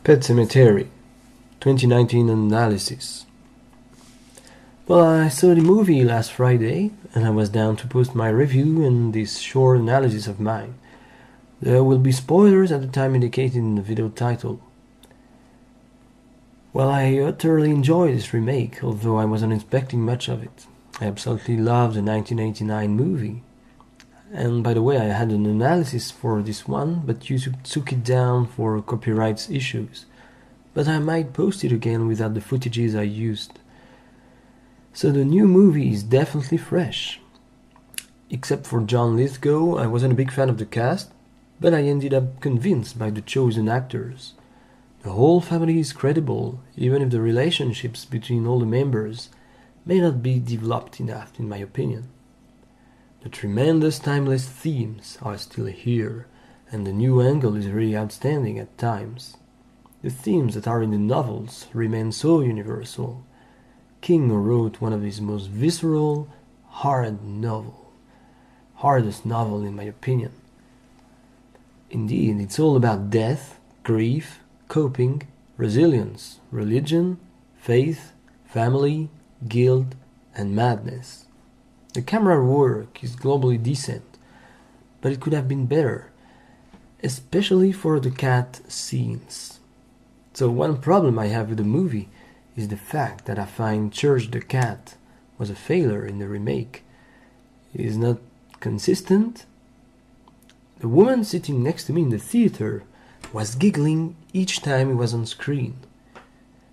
Pet Sematary 2019 analysis. Well, I saw the movie last Friday and I was down to post my review and this short analysis of mine. There will be spoilers at the time indicated in the video title. Well, I utterly enjoyed this remake, although I wasn't expecting much of it. I absolutely loved the 1989 movie. And by the way, I had an analysis for this one, but YouTube took it down for copyright issues. But I might post it again without the footages I used. So the new movie is definitely fresh. Except for John Lithgow, I wasn't a big fan of the cast, but I ended up convinced by the chosen actors. The whole family is credible, even if the relationships between all the members may not be developed enough, in my opinion. The tremendous timeless themes are still here, and the new angle is really outstanding at times. The themes that are in the novels remain so universal. King wrote one of his most visceral, hardest novel in my opinion. Indeed, it's all about death, grief, coping, resilience, religion, faith, family, guilt, and madness. The camera work is globally decent, but it could have been better, especially for the cat scenes. So one problem I have with the movie is the fact that I find Church the cat was a failure in the remake. It is not consistent. The woman sitting next to me in the theater was giggling each time he was on screen.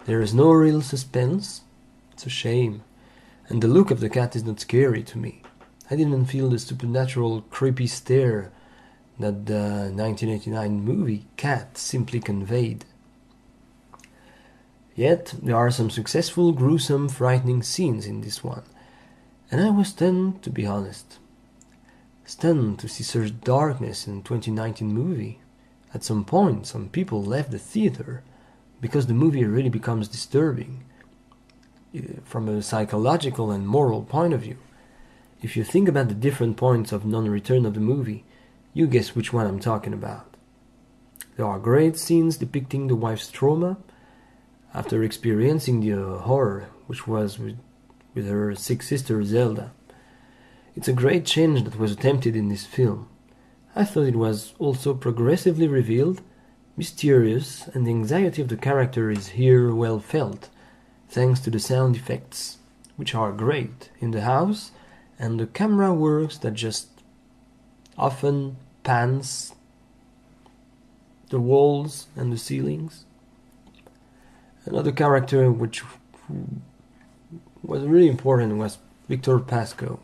There is no real suspense. It's a shame. And the look of the cat is not scary to me. I didn't feel the supernatural creepy stare that the 1989 movie Cat simply conveyed. Yet there are some successful, gruesome, frightening scenes in this one, and I was stunned, to be honest. Stunned to see such darkness in a 2019 movie. At some point, some people left the theater because the movie really becomes disturbing from a psychological and moral point of view. If you think about the different points of non-return of the movie, you guess which one I'm talking about. There are great scenes depicting the wife's trauma after experiencing the horror which was with her sick sister Zelda. It's a great change that was attempted in this film. I thought it was also progressively revealed, mysterious, and the anxiety of the character is here well felt, thanks to the sound effects, which are great in the house, and the camera works that just often pans the walls and the ceilings. Another character which was really important was Victor Pascoe.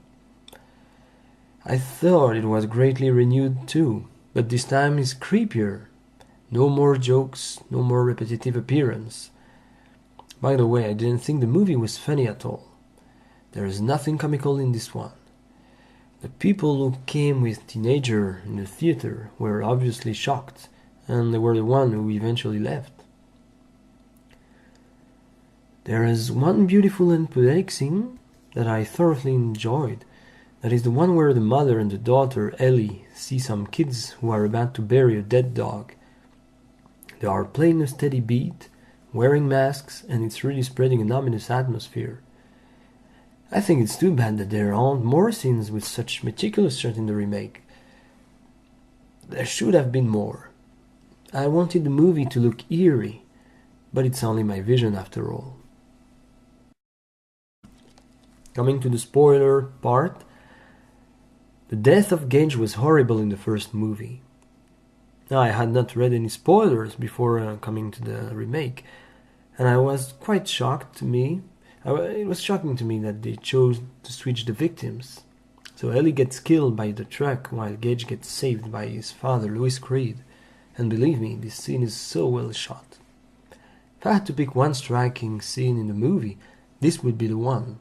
I thought it was greatly renewed too, but this time is creepier. No more jokes, no more repetitive appearance. By the way, I didn't think the movie was funny at all. There is nothing comical in this one. The people who came with teenager in the theater were obviously shocked, and they were the one who eventually left. There is one beautiful and poetic scene that I thoroughly enjoyed. That is the one where the mother and the daughter, Ellie, see some kids who are about to bury a dead dog. They are playing a steady beat, wearing masks, and it's really spreading an ominous atmosphere. I think it's too bad that there aren't more scenes with such meticulous shot in the remake. There should have been more. I wanted the movie to look eerie, but it's only my vision after all. Coming to the spoiler part, the death of Gage was horrible in the first movie. Now, I had not read any spoilers before coming to the remake, and I was quite shocked to me. It was shocking to me that they chose to switch the victims. So Ellie gets killed by the truck while Gage gets saved by his father, Louis Creed. And believe me, this scene is so well shot. If I had to pick one striking scene in the movie, this would be the one.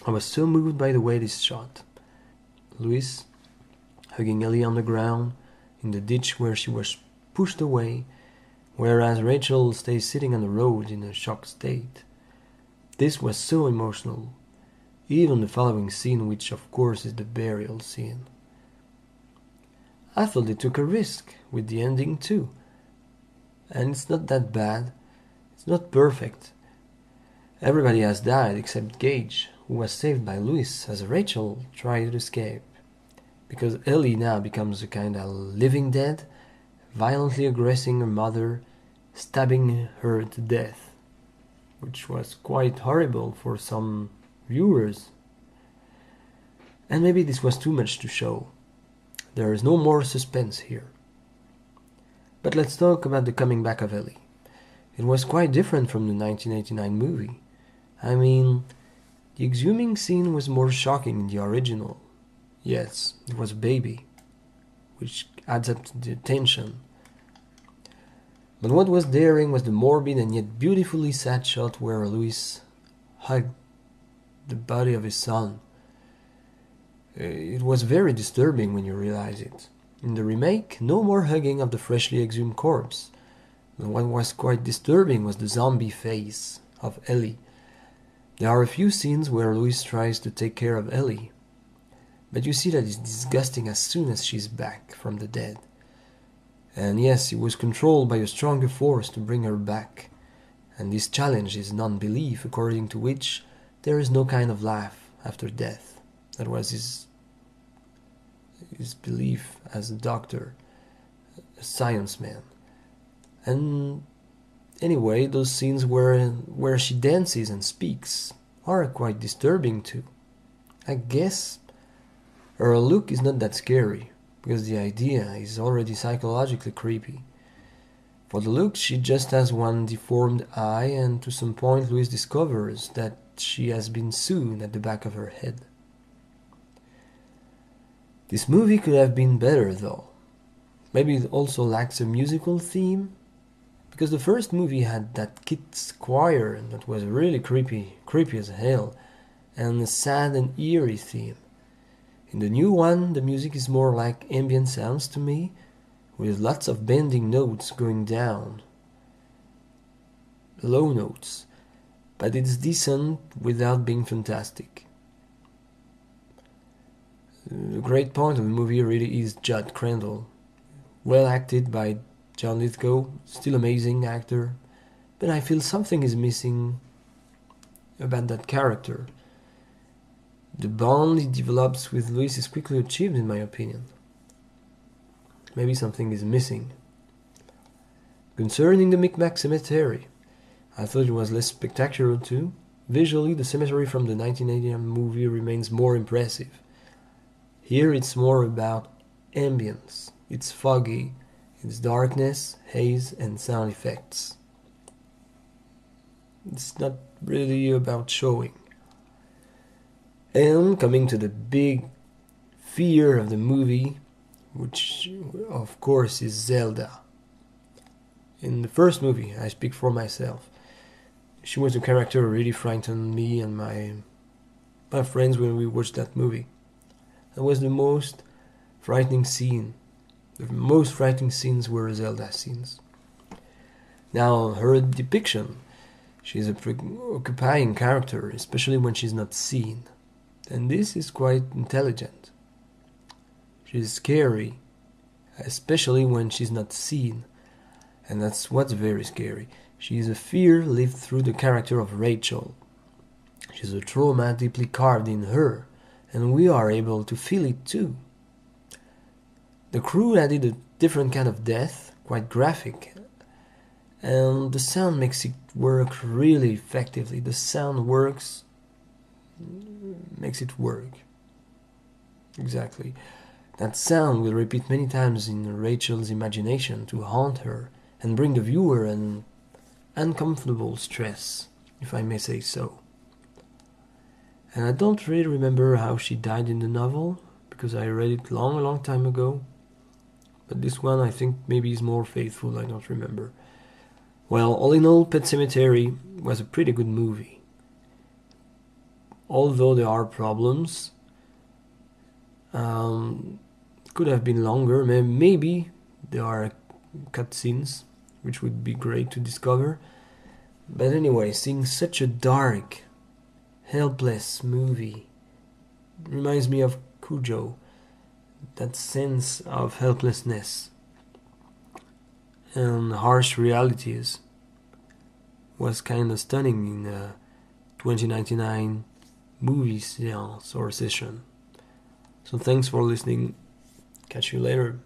I was so moved by the way it is shot. Louis hugging Ellie on the ground, in the ditch where she was pushed away, whereas Rachel stays sitting on the road in a shocked state. This was so emotional. Even the following scene, which of course is the burial scene. I thought they took a risk with the ending too. and it's not that bad. It's not perfect. Everybody has died except Gage, who was saved by Louis as Rachel tried to escape. Because Ellie now becomes a kind of living dead, violently aggressing her mother, stabbing her to death, which was quite horrible for some viewers. And maybe this was too much to show. There is no more suspense here. But let's talk about the coming back of Ellie. It was quite different from the 1989 movie. I mean, the exhuming scene was more shocking in the original. Yes, it was a baby, which adds up to the tension. But what was daring was the morbid and yet beautifully sad shot where Louis hugged the body of his son. It was very disturbing when you realize it. In the remake, no more hugging of the freshly exhumed corpse. But what was quite disturbing was the zombie face of Ellie. There are a few scenes where Louis tries to take care of Ellie, but you see that it's disgusting as soon as she's back from the dead. And yes, he was controlled by a stronger force to bring her back. And this challenge is non-belief, according to which there is no kind of life after death. That was his belief as a doctor, a science man. And anyway, those scenes where she dances and speaks are quite disturbing too. I guess her look is not that scary, because the idea is already psychologically creepy. For the look, she just has one deformed eye, and to some point Louis discovers that she has been sewn at the back of her head. This movie could have been better though. Maybe it also lacks a musical theme, because the first movie had that kids choir that was really creepy as hell, and a sad and eerie theme. In the new one, the music is more like ambient sounds to me, with lots of bending notes going down, low notes, but it's decent without being fantastic. The great point of the movie really is Judd Crandall, well acted by John Lithgow, still amazing actor, but I feel something is missing about that character. The bond he develops with Louis is quickly achieved, in my opinion. Maybe something is missing. Concerning the Micmac Cemetery, I thought it was less spectacular too. Visually, the cemetery from the 1989 movie remains more impressive. Here it's more about ambience. It's foggy, it's darkness, haze, and sound effects. It's not really about showing. And coming to the big fear of the movie, which of course is Zelda. In the first movie, I speak for myself, she was a character who really frightened me and my friends when we watched that movie. That was the most frightening scene. The most frightening scenes were Zelda scenes. Now, her depiction, she's a preoccupying character, especially when she's not seen. And this is quite intelligent. She's scary, especially when she's not seen. And that's what's very scary. She is a fear lived through the character of Rachel. She's a trauma deeply carved in her, and we are able to feel it too. The crew added a different kind of death, quite graphic, and the sound makes it work really effectively. The sound makes it work. Exactly. That sound will repeat many times in Rachel's imagination to haunt her and bring the viewer an uncomfortable stress, if I may say so. And I don't really remember how she died in the novel, because I read it a long time ago. But this one I think maybe is more faithful, I don't remember. Well, all in all, Pet Sematary was a pretty good movie. Although there are problems, could have been longer. Maybe there are cutscenes, which would be great to discover. But anyway, seeing such a dark, helpless movie reminds me of Cujo, that sense of helplessness. and harsh realities was kind of stunning in a 2099 movie seance or session. So thanks for listening. Catch you later.